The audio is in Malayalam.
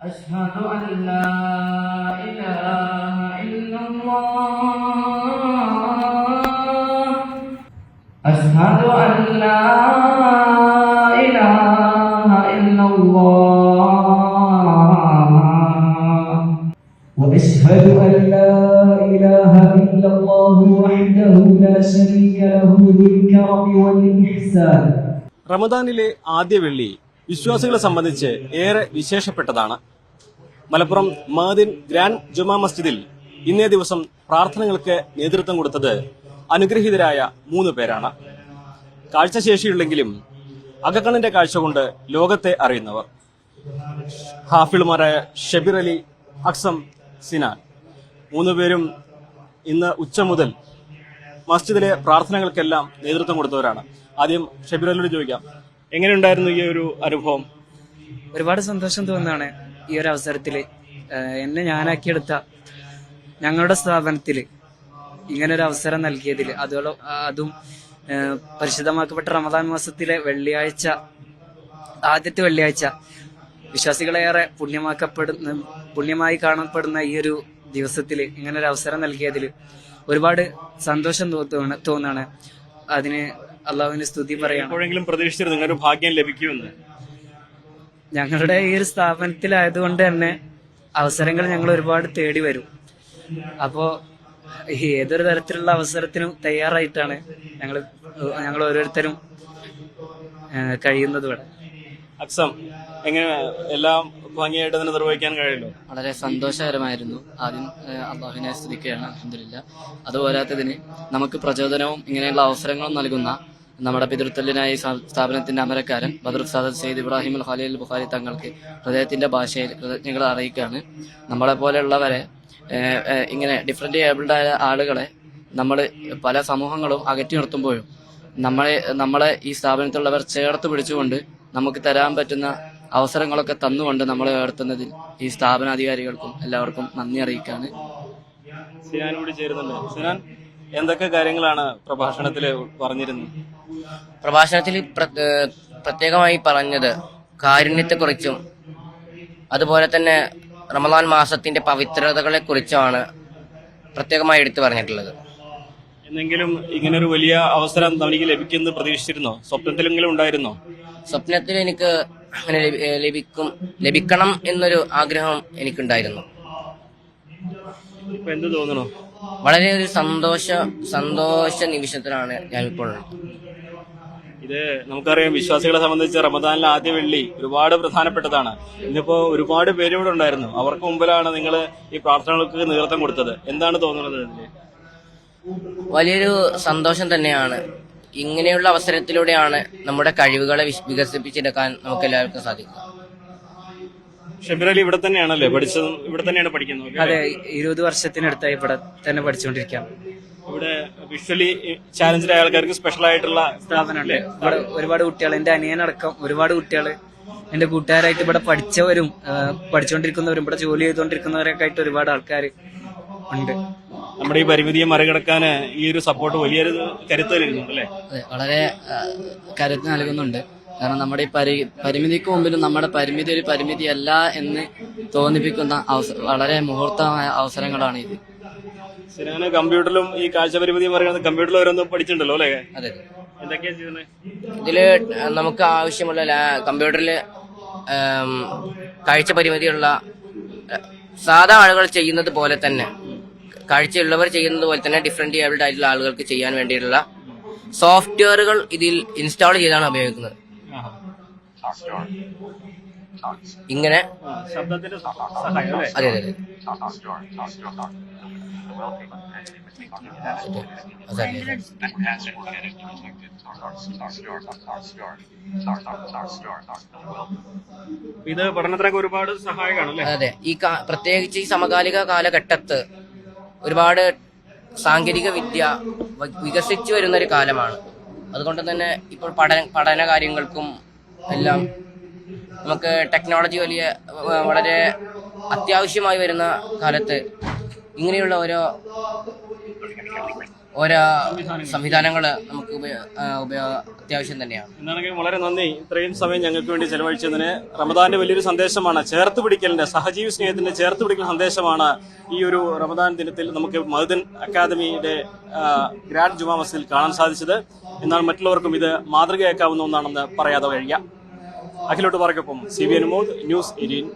أشهد أن لا إله إلا الله أشهد أن لا إله إلا الله وأشهد أن لا إله إلا الله وحده لا شريك له ذو الكرم والإحسان. റമദാനിലെ ആദ്യ വെള്ളി വിശ്വാസികളെ സംബന്ധിച്ച് ഏറെ വിശേഷപ്പെട്ടതാണ്. മലപ്പുറം മഅദിൻ ഗ്രാൻഡ് ജുമാ മസ്ജിദിൽ ഇന്നേ ദിവസം പ്രാർത്ഥനകൾക്ക് നേതൃത്വം കൊടുത്തത് അനുഗ്രഹീതരായ 3 പേരാണ്. കാഴ്ചശേഷിയുള്ളെങ്കിലും അകക്കണ്ണിന്റെ കാഴ്ച കൊണ്ട് ലോകത്തെ അറിയുന്നവർ. ഹാഫിളുമാരായ ഷബീർ അലി, അക്സം, സിനാൻ 3 പേരും ഇന്ന് ഉച്ച മുതൽ മസ്ജിദിലെ പ്രാർത്ഥനകൾക്കെല്ലാം നേതൃത്വം കൊടുത്തവരാണ്. ആദ്യം ഷബീർ അലിയോട് ചോദിക്കാം, എങ്ങനെയുണ്ടായിരുന്നു ഈ ഒരു അനുഭവം? ഒരുപാട് സന്തോഷം തോന്നുന്നതാണ് ഈ ഒരു അവസരത്തില് എന്നെ ഞാനാക്കിയെടുത്ത ഞങ്ങളുടെ സ്ഥാപനത്തില് ഇങ്ങനൊരു അവസരം നൽകിയതിൽ, അതും പരിശുദ്ധമാക്കപ്പെട്ട റമദാൻ മാസത്തിലെ വെള്ളിയാഴ്ച, ആദ്യത്തെ വെള്ളിയാഴ്ച, വിശ്വാസികളേറെ പുണ്യമായി കാണപ്പെടുന്ന ഈ ഒരു ദിവസത്തിൽ ഇങ്ങനൊരു അവസരം നൽകിയതിൽ ഒരുപാട് സന്തോഷം തോന്നാണ്. അതിന് അള്ളാഹുവിന് സ്തുതി പറയാം. എപ്പോഴെങ്കിലും പ്രതീക്ഷിച്ചിരുന്നു ഇങ്ങനെ ഒരു ഭാഗ്യം ലഭിക്കുമെന്ന്? ഞങ്ങളുടെ ഈ ഒരു സ്ഥാപനത്തിലായതുകൊണ്ട് തന്നെ അവസരങ്ങൾ ഞങ്ങൾ ഒരുപാട് തേടി വരും. അപ്പോ ഏതൊരു തരത്തിലുള്ള അവസരത്തിനും തയ്യാറായിട്ടാണ് ഞങ്ങൾ ഓരോരുത്തരും കഴിയുന്നത് ഇവിടെ. അക്സം, എങ്ങനെ എല്ലാം ഭംഗിയായിട്ട് തന്നെ നിർവഹിക്കാൻ കഴിയല്ലോ? വളരെ സന്തോഷകരമായിരുന്നു. ആദ്യം അള്ളാഹുവിനെ സ്തുതിക്കുകയാണ്, അൽഹംദുലില്ലാ. അതുപോരാത്തതിന് നമുക്ക് പ്രചോദനവും ഇങ്ങനെയുള്ള അവസരങ്ങളും നൽകുന്ന നമ്മുടെ പിതൃത്വല്യനായ സ്ഥാപനത്തിന്റെ അമരക്കാരൻ ബദർ സാദത്ത് സയ്യിദ് ഇബ്രാഹിം അൽ ഖലീൽ ബുഖാരി തങ്ങൾക്ക് ഹൃദയത്തിന്റെ ഭാഷയിൽ കൃതജ്ഞതകൾ അറിയിക്കുകയാണ്. നമ്മളെ പോലെയുള്ളവരെ, ഇങ്ങനെ ഡിഫറെന്റ് ഏബിൾഡ് ആയ ആളുകളെ നമ്മൾ പല സമൂഹങ്ങളും അകറ്റി നിർത്തുമ്പോഴും നമ്മളെ ഈ സ്ഥാപനത്തിലുള്ളവർ ചേർത്ത് പിടിച്ചുകൊണ്ട് നമുക്ക് തരാൻ പറ്റുന്ന അവസരങ്ങളൊക്കെ തന്നുകൊണ്ട് നമ്മളെ ഉയർത്തുന്നതിൽ ഈ സ്ഥാപനാധികാരികൾക്കും എല്ലാവർക്കും നന്ദി അറിയിക്കാണ്. സിനാൻ കൂടി ചേരുന്നുണ്ട്. സിനാൻ, എന്തൊക്കെ കാര്യങ്ങളാണ് പ്രഭാഷണത്തിൽ പറഞ്ഞിരുന്നത്? പ്രഭാഷണത്തിൽ പ്രത്യേകമായി പറഞ്ഞത് കാരുണ്യത്തെക്കുറിച്ചും അതുപോലെ തന്നെ റമദാൻ മാസത്തിന്റെ പവിത്രതകളെ കുറിച്ചുമാണ് പ്രത്യേകമായി എടുത്തു പറഞ്ഞിട്ടുള്ളത്. എന്തെങ്കിലും ഇങ്ങനൊരു വലിയ അവസരം തനിക്ക് ലഭിക്കുമെന്ന് പ്രതീക്ഷിച്ചിരുന്നോ? സ്വപ്നത്തിലെങ്കിലും ഉണ്ടായിരുന്നോ? സ്വപ്നത്തിൽ എനിക്ക് അങ്ങനെ ലഭിക്കണം എന്നൊരു ആഗ്രഹം എനിക്കുണ്ടായിരുന്നു. ഇപ്പൊ എന്ത് തോന്നണോ? വളരെ ഒരു സന്തോഷ നിമിഷത്തിലാണ് ഞാനിപ്പോൾ. ഇത് നമുക്കറിയാം, വിശ്വാസികളെ സംബന്ധിച്ച് റമദാനിലെ ആദ്യ വെള്ളി ഒരുപാട് പ്രധാനപ്പെട്ടതാണ്. ഇന്നിപ്പോ ഒരുപാട് പേര് ഇവിടെ ഉണ്ടായിരുന്നു. അവർക്ക് മുമ്പിലാണ് നിങ്ങൾ ഈ പ്രാർത്ഥനകൾക്ക് നേതൃത്വം കൊടുത്തത്. എന്താണ് തോന്നുന്നത് ഇതില്? വലിയൊരു സന്തോഷം തന്നെയാണ്. ഇങ്ങനെയുള്ള അവസരത്തിലൂടെയാണ് നമ്മുടെ കഴിവുകളെ വികസിപ്പിച്ചെടുക്കാൻ നമുക്ക് എല്ലാവർക്കും സാധിക്കും. ഷബീർ അലി ഇവിടെ തന്നെയാണല്ലേ പഠിച്ചതും? ഇവിടെ തന്നെയാണ് പഠിക്കുന്നത്? അതെ, 20 വർഷത്തിനടുത്തായി ഇവിടെ തന്നെ പഠിച്ചുകൊണ്ടിരിക്കാം. ഇവിടെ വിഷ്വലി ചാലഞ്ചഡ് ആയ ആൾക്കാർക്ക് സ്പെഷ്യൽ ആയിട്ടുള്ള സ്ഥാപനമുണ്ട്. ഇവിടെ ഒരുപാട് കുട്ടികൾ, എന്റെ അനിയനടക്കം ഒരുപാട് കുട്ടികൾ എന്റെ കൂട്ടുകാരായിട്ട് ഇവിടെ പഠിച്ചവരും പഠിച്ചുകൊണ്ടിരിക്കുന്നവരും ഇവിടെ ജോലി ചെയ്തുകൊണ്ടിരിക്കുന്നവരൊക്കെ ആയിട്ട് ഒരുപാട് ആൾക്കാർ ഉണ്ട്. നമ്മുടെ ഈ പരിമിതിയെ മറികടക്കാൻ ഈ ഒരു സപ്പോർട്ട് വലിയൊരു കരുത്ത് നൽകുന്നുണ്ട് അല്ലേ? അതെ, വളരെ കരുത്ത് നൽകുന്നുണ്ട്. കാരണം നമ്മുടെ ഈ പരിമിതിക്ക് മുമ്പിലും നമ്മുടെ പരിമിതി ഒരു പരിമിതിയല്ല എന്ന് തോന്നിപ്പിക്കുന്ന വളരെ മുഹൂർത്തമായ അവസരങ്ങളാണ് ഇത്. സിനാന് കമ്പ്യൂട്ടറിലും ഈ കാഴ്ച പരിമിതിയെ മറികടന്ന് കമ്പ്യൂട്ടറിൽ ഓരോന്നും പഠിച്ചിട്ടുണ്ടല്ലോ അല്ലേ? അതെ, എന്തൊക്കെയാ ചെയ്യുന്നത് ഇതില്? നമുക്ക് ആവശ്യമുള്ള കമ്പ്യൂട്ടറിൽ കാഴ്ച പരിമിതിയുള്ള സാധാ ആളുകൾ ചെയ്യുന്നത് പോലെ തന്നെ, കാഴ്ചയുള്ളവർ ചെയ്യുന്നത് പോലെ തന്നെ ഡിഫറെന്റ് ഏബിൾഡ് ആയിട്ടുള്ള ആളുകൾക്ക് ചെയ്യാൻ വേണ്ടിയിട്ടുള്ള സോഫ്റ്റ്വെയറുകൾ ഇതിൽ ഇൻസ്റ്റാൾ ചെയ്താണ് ഉപയോഗിക്കുന്നത്. ഇങ്ങനെ ശബ്ദത്തിന്റെ സഹായം അല്ലേ? അതെ അതെ ഇത് പഠനത്തിനൊക്കെ ഒരുപാട് സഹായകമാണ്. അതെ, പ്രത്യേകിച്ച് ഈ സമകാലിക കാലഘട്ടത്ത് ഒരുപാട് സാങ്കേതിക വിദ്യ വികസിച്ചു വരുന്ന ഒരു കാലമാണ്. അതുകൊണ്ട് തന്നെ ഇപ്പോൾ പഠന കാര്യങ്ങൾക്കും എല്ലാം നമുക്ക് ടെക്നോളജി വളരെ അത്യാവശ്യമായി വരുന്ന കാലത്ത് ഇങ്ങനെയുള്ള ഓരോ ഓരോ സംവിധാനങ്ങൾ നമുക്ക് അത്യാവശ്യം തന്നെയാണ്. എന്നാണെങ്കിൽ വളരെ നന്ദി, ഇത്രയും സമയം ഞങ്ങൾക്ക് വേണ്ടി ചെലവഴിച്ചതിന്. റമദാന്റെ വലിയൊരു സന്ദേശമാണ്, ചേർത്ത് പിടിക്കലിന്റെ, സഹജീവി സ്നേഹത്തിന്റെ ചേർത്ത് പിടിക്കൽ സന്ദേശമാണ് ഈ ഒരു റമദാൻ ദിനത്തിൽ നമുക്ക് മഅ്ദിൻ അക്കാദമിയുടെ ഗ്രാൻഡ് ജുമാ മസ്ജിദിൽ കാണാൻ സാധിച്ചത്. എന്നാൽ മറ്റുള്ളവർക്കും ഇത് മാതൃകയാക്കാവുന്ന ഒന്നാണെന്ന് പറയാതെ കഴിയാം. അഖിലോട്ട് പറക്കൊപ്പം CB അനുമോദ്, ന്യൂസ് 18.